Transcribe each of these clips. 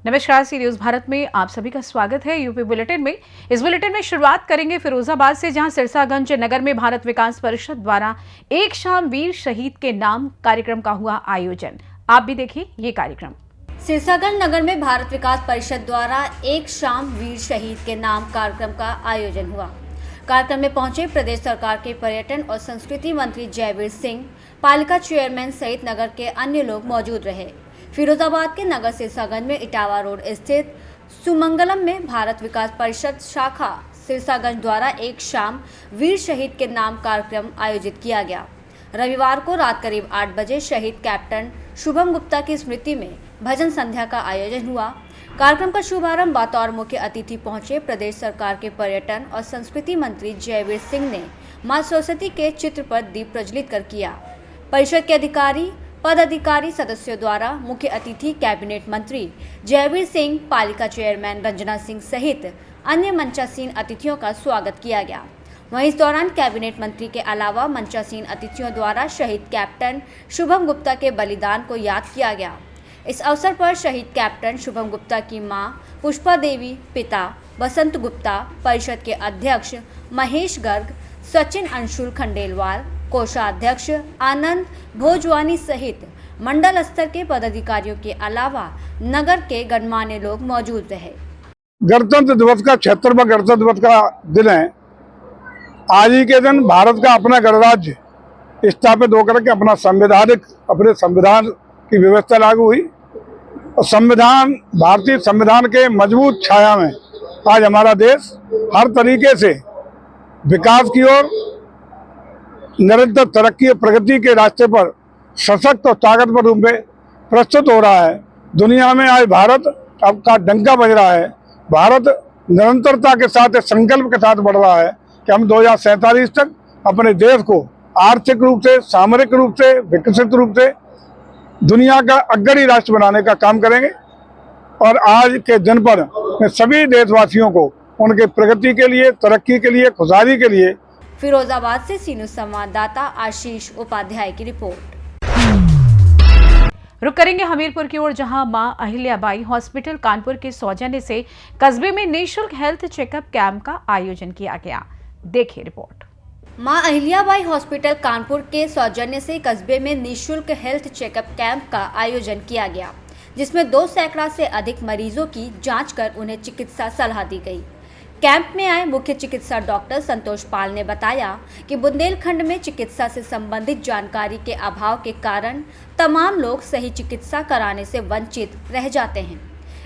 नमस्कार, सी न्यूज भारत में आप सभी का स्वागत है। यूपी बुलेटिन में इस बुलेटिन में शुरुआत करेंगे फिरोजाबाद से, जहां सिरसागंज नगर में भारत विकास परिषद द्वारा एक शाम वीर शहीद के नाम कार्यक्रम का हुआ आयोजन। आप भी देखिए ये कार्यक्रम। सिरसागंज नगर में भारत विकास परिषद द्वारा एक शाम वीर शहीद के नाम कार्यक्रम का आयोजन हुआ। कार्यक्रम में पहुंचे प्रदेश सरकार के पर्यटन और संस्कृति मंत्री जयवीर सिंह, पालिका चेयरमैन सहित नगर के अन्य लोग मौजूद रहे। फिरोजाबाद के नगर सिरसागंज में इटावा रोड स्थित सुमंगलम में भारत विकास परिषद शाखा सिरसागंज द्वारा एक शाम वीर शहीद के नाम कार्यक्रम आयोजित किया गया। रविवार को रात करीब 8 बजे शहीद कैप्टन शुभम गुप्ता की स्मृति में भजन संध्या का आयोजन हुआ। कार्यक्रम का शुभारंभ बतौर मुख्य अतिथि पहुंचे प्रदेश सरकार के पर्यटन और संस्कृति मंत्री जयवीर सिंह ने मां सरस्वती के चित्र पर दीप प्रज्वलित कर किया। परिषद के अधिकारी पदाधिकारी सदस्यों द्वारा मुख्य अतिथि कैबिनेट मंत्री जयवीर सिंह, पालिका चेयरमैन रंजना सिंह सहित अन्य मंचासीन अतिथियों का स्वागत किया गया। वहीं इस दौरान कैबिनेट मंत्री के अलावा मंचासीन अतिथियों द्वारा शहीद कैप्टन शुभम गुप्ता के बलिदान को याद किया गया। इस अवसर पर शहीद कैप्टन शुभम गुप्ता की मां पुष्पा देवी, पिता बसंत गुप्ता, परिषद के अध्यक्ष महेश गर्ग, सचिन अंशुल खंडेलवाल, कोषाध्यक्ष आनंद भोजवानी सहित मंडल स्तर के पदाधिकारियों के अलावा नगर के गणमान्य लोग मौजूद रहे। गणतंत्र दिवस का 76वां गणतंत्र दिवस का दिन है। आज ही के दिन भारत का अपना गणराज्य स्थापित होकर के अपने संविधान की व्यवस्था लागू हुई और भारतीय संविधान के मजबूत छाया में आज हमारा देश हर तरीके से विकास की ओर निरंतर तरक्की और प्रगति के रास्ते पर सशक्त और ताकतवर रूप में प्रस्तुत हो रहा है। दुनिया में आज भारत अब का डंका बज रहा है। भारत निरंतरता के साथ, संकल्प के साथ बढ़ रहा है कि हम 2047 तक अपने देश को आर्थिक रूप से, सामरिक रूप से, विकसित रूप से दुनिया का अग्रणी राष्ट्र बनाने का काम करेंगे। और आज के दिन पर मैं सभी देशवासियों को उनके प्रगति के लिए, तरक्की के लिए, खुशहाली के लिए। फिरोजाबाद से सी न्यूज संवाददाता आशीष उपाध्याय की रिपोर्ट। रुक करेंगे हमीरपुर की ओर, जहां मां अहिल्याबाई हॉस्पिटल कानपुर के सौजन्य से कस्बे में निःशुल्क हेल्थ चेकअप कैंप का आयोजन किया गया। देखिए रिपोर्ट। मां अहिल्याबाई हॉस्पिटल कानपुर के सौजन्य से कस्बे में निःशुल्क हेल्थ चेकअप कैंप का आयोजन किया गया, जिसमें 2 सैकड़ा से अधिक मरीजों की जांच कर उन्हें चिकित्सा सलाह दी गई। कैंप में आए मुख्य चिकित्सा डॉक्टर संतोष पाल ने बताया कि बुंदेलखंड में चिकित्सा से संबंधित जानकारी के अभाव के कारण तमाम लोग सही चिकित्सा कराने से वंचित रह जाते हैं।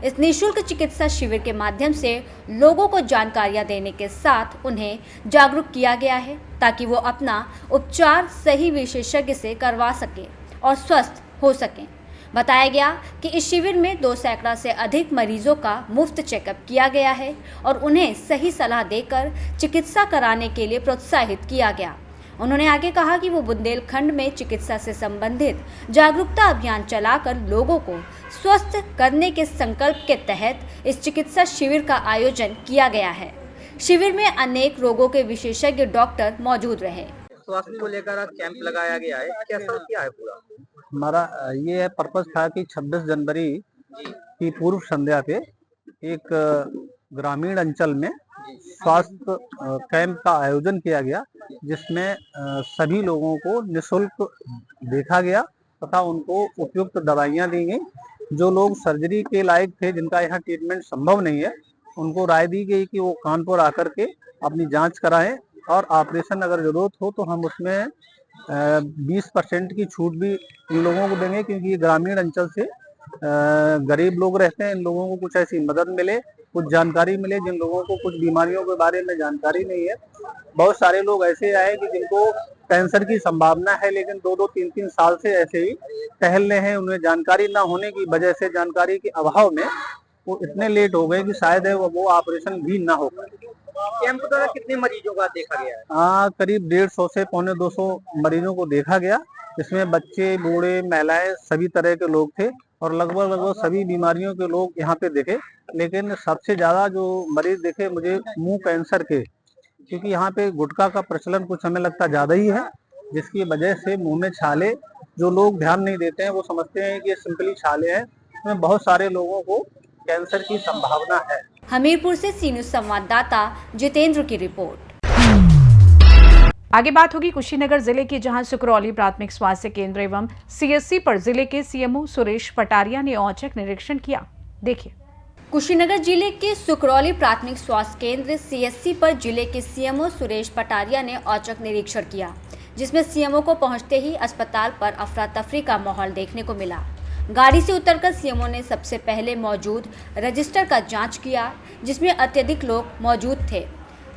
इस निःशुल्क चिकित्सा शिविर के माध्यम से लोगों को जानकारियां देने के साथ उन्हें जागरूक किया गया है, ताकि वो अपना उपचार सही विशेषज्ञ से करवा सके और स्वस्थ हो सकें। बताया गया कि इस शिविर में 2 सैकड़ा से अधिक मरीजों का मुफ्त चेकअप किया गया है और उन्हें सही सलाह देकर चिकित्सा कराने के लिए प्रोत्साहित किया गया। उन्होंने आगे कहा कि वो बुंदेलखंड में चिकित्सा से संबंधित जागरूकता अभियान चलाकर लोगों को स्वस्थ करने के संकल्प के तहत इस चिकित्सा शिविर का आयोजन किया गया है। शिविर में अनेक रोगों के विशेषज्ञ डॉक्टर मौजूद रहे। स्वास्थ्य को लेकर कैंप लगाया गया है, कैसा क्या है पूरा? हमारा ये पर्पस था कि 26 जनवरी की पूर्व संध्या पे एक ग्रामीण अंचल में स्वास्थ्य कैंप का आयोजन किया गया, जिसमें सभी लोगों को निःशुल्क देखा गया तथा उनको उपयुक्त दवाइयां दी गई। जो लोग सर्जरी के लायक थे, जिनका यहाँ ट्रीटमेंट संभव नहीं है, उनको राय दी गई कि वो कानपुर आकर के अपनी जांच कराएं और ऑपरेशन अगर जरूरत हो तो हम उसमें 20% की छूट भी इन लोगों को देंगे, क्योंकि ये ग्रामीण अंचल से गरीब लोग रहते हैं। इन लोगों को कुछ ऐसी मदद मिले, कुछ जानकारी मिले। जिन लोगों को कुछ बीमारियों के बारे में जानकारी नहीं है, बहुत सारे लोग ऐसे आए कि जिनको कैंसर की संभावना है, लेकिन 2-2, 3-3 साल से ऐसे ही टहल रहे हैं। उन्हें जानकारी ना होने की वजह से, जानकारी के अभाव में वो इतने लेट हो गए कि शायद वो ऑपरेशन भी ना हो पाए। कैंप द्वारा कितने मरीजों का देखा गया है? करीब 150 से 250 मरीजों को देखा गया। इसमें बच्चे, बूढ़े, महिलाएं, सभी तरह के लोग थे और लगभग सभी बीमारियों के लोग यहाँ पे देखे। लेकिन सबसे ज्यादा जो मरीज देखे मुझे मुंह कैंसर के, क्योंकि यहाँ पे गुटखा का प्रचलन कुछ हमें लगता ज़्यादा ही है, जिसकी वजह से मुंह में छाले, जो लोग ध्यान नहीं देते हैं वो समझते हैं कि ये सिंपली छाले हैं, इसमें बहुत सारे लोगों को कैंसर की संभावना है। हमीरपुर से सी न्यूज़ संवाददाता जितेंद्र की रिपोर्ट। आगे बात होगी कुशीनगर जिले की, जहां सुकरौली प्राथमिक स्वास्थ्य केंद्र एवं सीएससी पर जिले के सीएमओ सुरेश पटारिया ने औचक निरीक्षण किया। देखिए। कुशीनगर जिले के सुकरौली प्राथमिक स्वास्थ्य केंद्र सीएससी पर जिले के सीएमओ सुरेश पटारिया ने औचक निरीक्षण किया, जिसमें सीएमओ को पहुंचते ही अस्पताल पर अफरा तफरी का माहौल देखने को मिला। गाड़ी से उतरकर सीएमओ ने सबसे पहले मौजूद रजिस्टर का जांच किया, जिसमें अत्यधिक लोग मौजूद थे।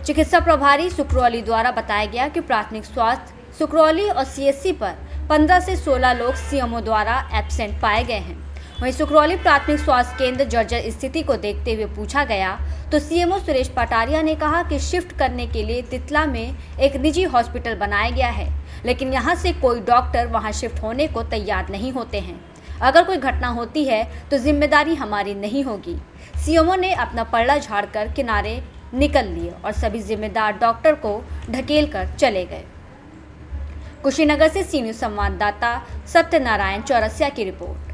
चिकित्सा प्रभारी सुकरौली द्वारा बताया गया कि प्राथमिक स्वास्थ्य सुकरौली और सीएससी पर 15 से 16 लोग सीएमओ द्वारा एब्सेंट पाए गए हैं। वहीं सुकरौली प्राथमिक स्वास्थ्य केंद्र जर्जर स्थिति को देखते हुए पूछा गया तो सीएमओ सुरेश पटारिया ने कहा कि शिफ्ट करने के लिए तितला में एक निजी हॉस्पिटल बनाया गया है, लेकिन यहां से कोई डॉक्टर वहां शिफ्ट होने को तैयार नहीं होते हैं। अगर कोई घटना होती है तो जिम्मेदारी हमारी नहीं होगी। सीएमओ ने अपना पल्ला झाड़कर किनारे निकल लिए और सभी जिम्मेदार डॉक्टर को ढकेल कर चले गए। कुशीनगर से सी न्यूज़ संवाददाता सत्यनारायण चौरसिया की रिपोर्ट।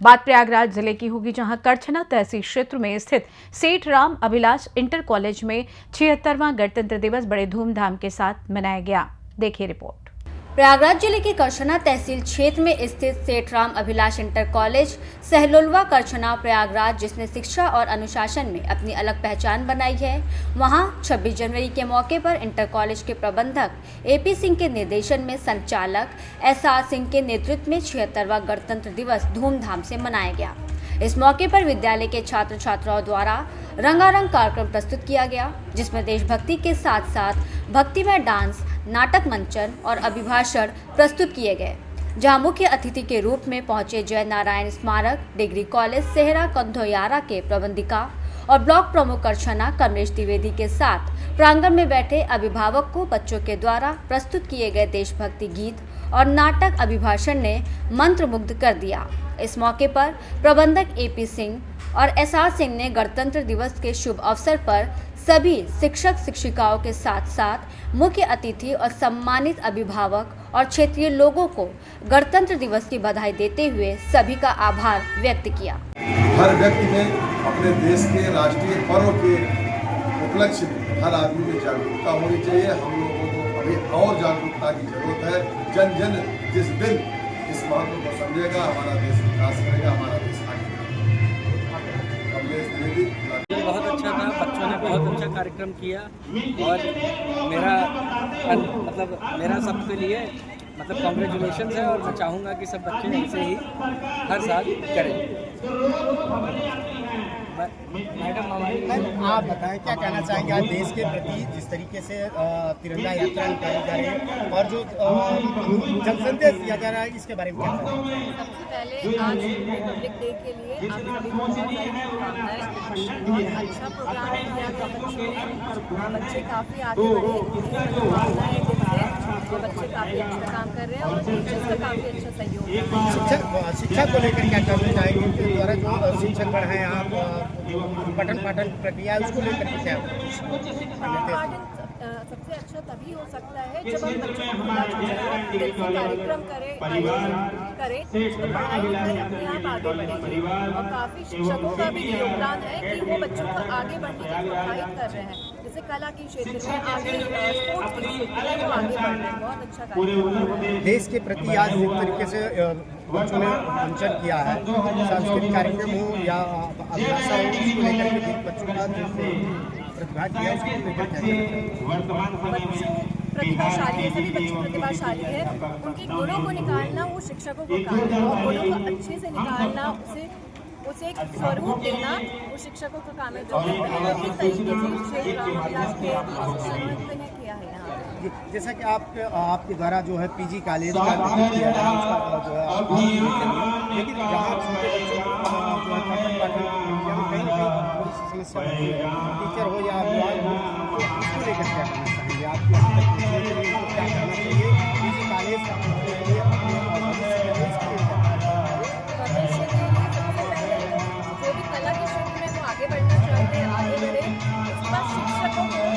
बात प्रयागराज जिले की होगी, जहां करछना तहसील क्षेत्र में स्थित सेठ राम अभिलाष इंटर कॉलेज में 76वां गणतंत्र दिवस बड़े धूमधाम के साथ मनाया गया। देखिए रिपोर्ट। प्रयागराज जिले के करछना तहसील क्षेत्र में स्थित सेठ राम अभिलाष इंटर कॉलेज सहलोलवा करछना प्रयागराज, जिसने शिक्षा और अनुशासन में अपनी अलग पहचान बनाई है, वहां 26 जनवरी के मौके पर इंटर कॉलेज के प्रबंधक एपी सिंह के निर्देशन में संचालक एसआर सिंह के नेतृत्व में 76वां गणतंत्र दिवस धूमधाम से मनाया गया। इस मौके पर विद्यालय के छात्र छात्राओं द्वारा रंगारंग कार्यक्रम प्रस्तुत किया गया, जिसमें देशभक्ति के साथ साथ भक्तिमय डांस, नाटक मंचन और अभिभाषण प्रस्तुत किए गए, जहां मुख्य अतिथि के रूप में पहुंचे जय नारायण स्मारक डिग्री कॉलेज सेहरा कंधोयारा के प्रबंधिका और ब्लॉक प्रमुख करछना कमलेश द्विवेदी के साथ प्रांगण में बैठे अभिभावक को बच्चों के द्वारा प्रस्तुत किए गए देशभक्ति गीत और नाटक अभिभाषण ने मंत्रमुग्ध कर दिया। इस मौके पर प्रबंधक एपी सिंह और एसआर सिंह ने गणतंत्र दिवस के शुभ अवसर पर सभी शिक्षक शिक्षिकाओं के साथ साथ मुख्य अतिथि और सम्मानित अभिभावक और क्षेत्रीय लोगों को गणतंत्र दिवस की बधाई देते हुए सभी का आभार व्यक्त किया। हर व्यक्ति में अपने देश के राष्ट्रीय पर्व के उपलक्ष्य में हर आदमी में जागरूकता होनी चाहिए। हम लोगों को अभी और जागरूकता की जरूरत है। जन जन जिस दिन इस महत्व को समझेगा, हमारा देश विकास करेगा, हमारा देश आगे बढ़ेगा। कमलेश द्विवेदी। बहुत अच्छा था, बच्चों ने बहुत अच्छा कार्यक्रम किया और मेरा सबके लिए कॉन्ग्रेचुलेशन है और मैं चाहूँगा कि सब बच्चे ऐसे ही हर साल करें। मैडम आप बताएं, क्या कहना चाहेंगे आज देश के प्रति जिस तरीके से तिरंगा यात्रा निकाली जा रही है और जो जनसंदेश दिया जा रहा है, इसके बारे में क्या कहना चाहेंगे? सबसे पहले आज रिपब्लिक डे के लिए आप सभी को बहुत सारी शुभकामनाएं। बहुत अच्छा प्रोग्राम किया गया बच्चे काफ़ी आगे बढ़े, बच्चे काफ़ी अच्छा काम कर रहे हैं और टीचर्स का काफ़ी अच्छा सहयोग है। शिक्षा को लेकर क्या कहना चाहेंगे? उनके द्वारा जो शिक्षक बढ़ हैं आप पठन पाठन प्रक्रिया उसको लेकर क्या? सबसे अच्छा तभी हो सकता है जब हम बच्चों को दिल से कार्यक्रम करें तो पढ़ाई लिखाई अपने आप आगे बढ़ेगी। और काफ़ी शिक्षकों का भी योगदान है कि वो बच्चों को आगे बढ़ने की प्रोत्साहित कर रहे हैं। जैसे कला के क्षेत्र में आगे, स्पोर्ट्स के क्षेत्र में वो आगे बढ़ रहे हैं। बहुत अच्छा कार्यक्रम। देश के प्रति आज जिस तरीके से बच्चों ने मंचन किया है, सांस्कृतिक कार्यक्रम हो या अभिलाषा हो, उसको लेकर के बच्चों का प्रतिभा किया, उसको लेकर बच्चे प्रतिभाशाली है, सभी बच्चे प्रतिभाशाली है। उनके गुणों को निकालना वो शिक्षकों को काम है और गुणों को अच्छे से निकालना, उसे एक स्वरूप देना वो शिक्षकों का काम है, जो कि बेहतरीन तरीके से श्री राम अभिलाष के शिक्षकों ने किया है यहाँ। जैसा कि आपके द्वारा जो है पीजी कॉलेज का किया गया उसका जो है, लेकिन जहाँ छोटे बच्चों जो है पठन पाठन कहीं ना कहीं थोड़ी सी समस्या होती है, टीचर हो या अभिभावक हो, तो उसको लेकर क्या करना चाहेंगे? आपके क्या करना चाहिए पीजी कॉलेज के लिए जो भी कला के क्षेत्र में वो आगे बढ़ना चाहते हैं आगे बढ़े। उसके बाद शिक्षकों को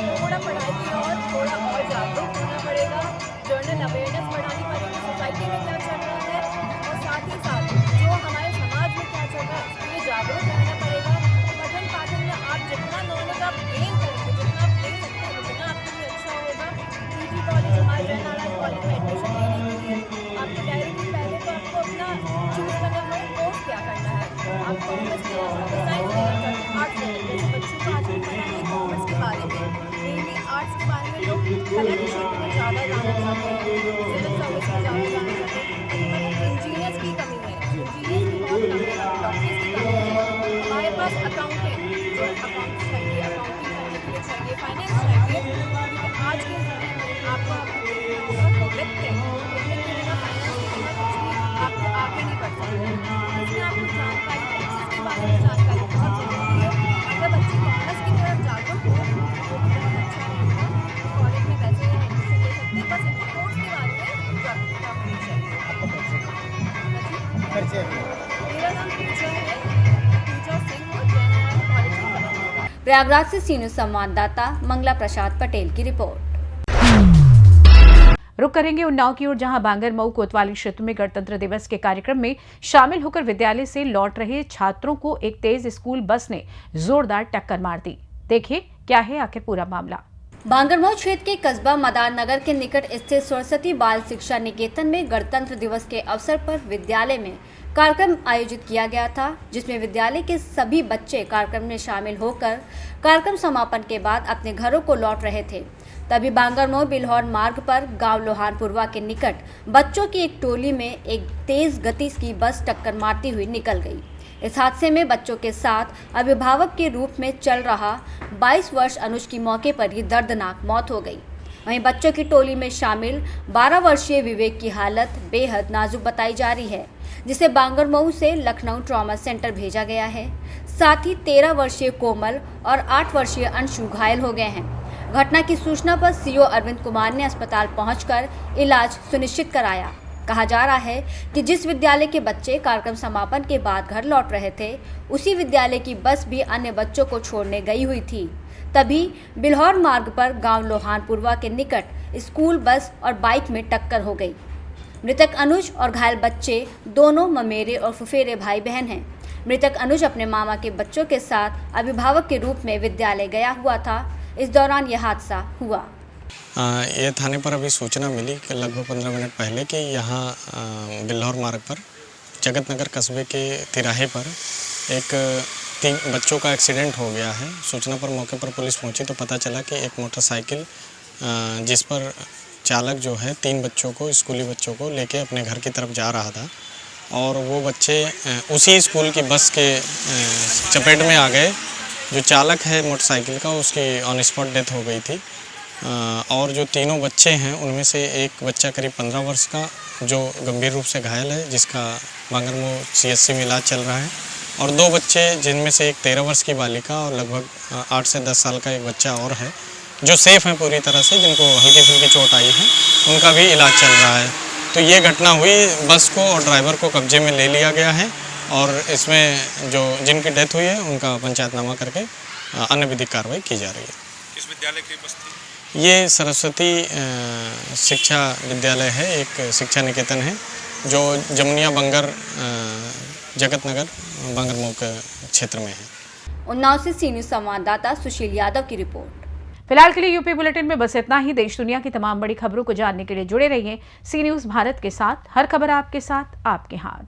हालांकि शुल्क में ज़्यादा जाना चाहते हैं, सिविल सर्विस में ज़्यादा जाना चाहते हैं, लेकिन इंजीनियर्स की कमी है, इंजीनियर्स की बहुत कमी है, डॉक्टर्स की कमी है। हमारे पास अकाउंटेंट जो अकाउंट चाहिए, अकाउंटिंग करने के लिए चाहिए, फाइनेंस चाहिए, क्योंकि आज के समय में आपको वित्त है, वित्त के बिना फाइनेंस के बिना कुछ भी आपको आगे नहीं बढ़ सकते। इसमें आपको जानकारी, टैक्सेस के बारे में जानकारी बहुत ज़रूरी है। अगर बच्चे कॉमर्स की तरफ जागरूक हो तो भी बहुत अच्छा रहेगा। कॉलेज में वैसे एडमिशन ले सकते हैं, बस इनको कोर्स के बारे में जागरूकता होनी चाहिए। मेरा नाम पूजा है, पूजा सिंह और जैन कॉलेज में। प्रयागराज से सी न्यूज़ संवाददाता मंगला प्रसाद पटेल की रिपोर्ट। रुक करेंगे उन्नाव की ओर, जहां बांगर मऊ कोतवाली क्षेत्र में गणतंत्र दिवस के कार्यक्रम में शामिल होकर विद्यालय से लौट रहे छात्रों को एक तेज स्कूल बस ने जोरदार टक्कर मार दी। देखिए क्या है आखिर पूरा मामला। बांगरमऊ क्षेत्र के कस्बा मदार नगर के निकट स्थित सरस्वती बाल शिक्षा निकेतन में गणतंत्र दिवस के अवसर पर विद्यालय में कार्यक्रम आयोजित किया गया था, जिसमें विद्यालय के सभी बच्चे कार्यक्रम में शामिल होकर कार्यक्रम समापन के बाद अपने घरों को लौट रहे थे। तभी बांगरमऊ बिल्हौर मार्ग पर गांव लोहानपुरवा के निकट बच्चों की एक टोली में एक तेज गति की बस टक्कर मारती हुई निकल गई। इस हादसे में बच्चों के साथ अभिभावक के रूप में चल रहा 22 वर्ष अनुज की मौके पर ही दर्दनाक मौत हो गई। वहीं बच्चों की टोली में शामिल 12 वर्षीय विवेक की हालत बेहद नाजुक बताई जा रही है, जिसे बांगरमऊ से लखनऊ ट्रॉमा सेंटर भेजा गया है। साथ ही 13 वर्षीय कोमल और 8 वर्षीय अंशु घायल हो गए हैं। घटना की सूचना पर सीओ अरविंद कुमार ने अस्पताल पहुंचकर इलाज सुनिश्चित कराया। कहा जा रहा है कि जिस विद्यालय के बच्चे कार्यक्रम समापन के बाद घर लौट रहे थे, उसी विद्यालय की बस भी अन्य बच्चों को छोड़ने गई हुई थी। तभी बिल्हौर मार्ग पर गांव लोहानपुरवा के निकट स्कूल बस और बाइक में टक्कर हो गई। मृतक अनुज और घायल बच्चे दोनों ममेरे और फुफेरे भाई बहन हैं। मृतक अनुज अपने मामा के बच्चों के साथ अभिभावक के रूप में विद्यालय गया हुआ था। इस दौरान यह हादसा हुआ। ये थाने पर अभी सूचना मिली कि लगभग 15 मिनट पहले कि यहाँ बिल्हौर मार्ग पर जगत नगर कस्बे के तिराहे पर एक 3 बच्चों का एक्सीडेंट हो गया है। सूचना पर मौके पर पुलिस पहुंची तो पता चला कि एक मोटरसाइकिल जिस पर चालक जो है 3 बच्चों को, स्कूली बच्चों को लेके अपने घर की तरफ जा रहा था और वो बच्चे उसी स्कूल की बस के चपेट में आ गए। जो चालक है मोटरसाइकिल का, उसकी ऑन स्पॉट डेथ हो गई थी। और जो तीनों बच्चे हैं उनमें से एक बच्चा करीब 15 वर्ष का जो गंभीर रूप से घायल है, जिसका बांगरमऊ CHC में इलाज चल रहा है, और 2 बच्चे जिनमें से एक 13 वर्ष की बालिका और लगभग 8 से 10 साल का एक बच्चा और है, जो सेफ हैं पूरी तरह से, जिनको हल्की फुल्की चोट आई है, उनका भी इलाज चल रहा है। तो ये घटना हुई, बस को और ड्राइवर को कब्जे में ले लिया गया है और इसमें जो जिनकी डेथ हुई है उनका पंचायतनामा करके अन्य विधिक कार्रवाई की जा रही है। किस विद्यालय की बस थी? ये सरस्वती शिक्षा विद्यालय है, एक शिक्षा निकेतन है जो जमुनिया बंगर जगत नगर बांगरमऊ के क्षेत्र में है। उन्नाव से सी न्यूज़ संवाददाता सुशील यादव की रिपोर्ट। फिलहाल के लिए यूपी बुलेटिन में बस इतना ही। देश दुनिया की तमाम बड़ी खबरों को जानने के लिए जुड़े रहिए सी न्यूज़ भारत के साथ। हर खबर आपके साथ, आपके हाथ।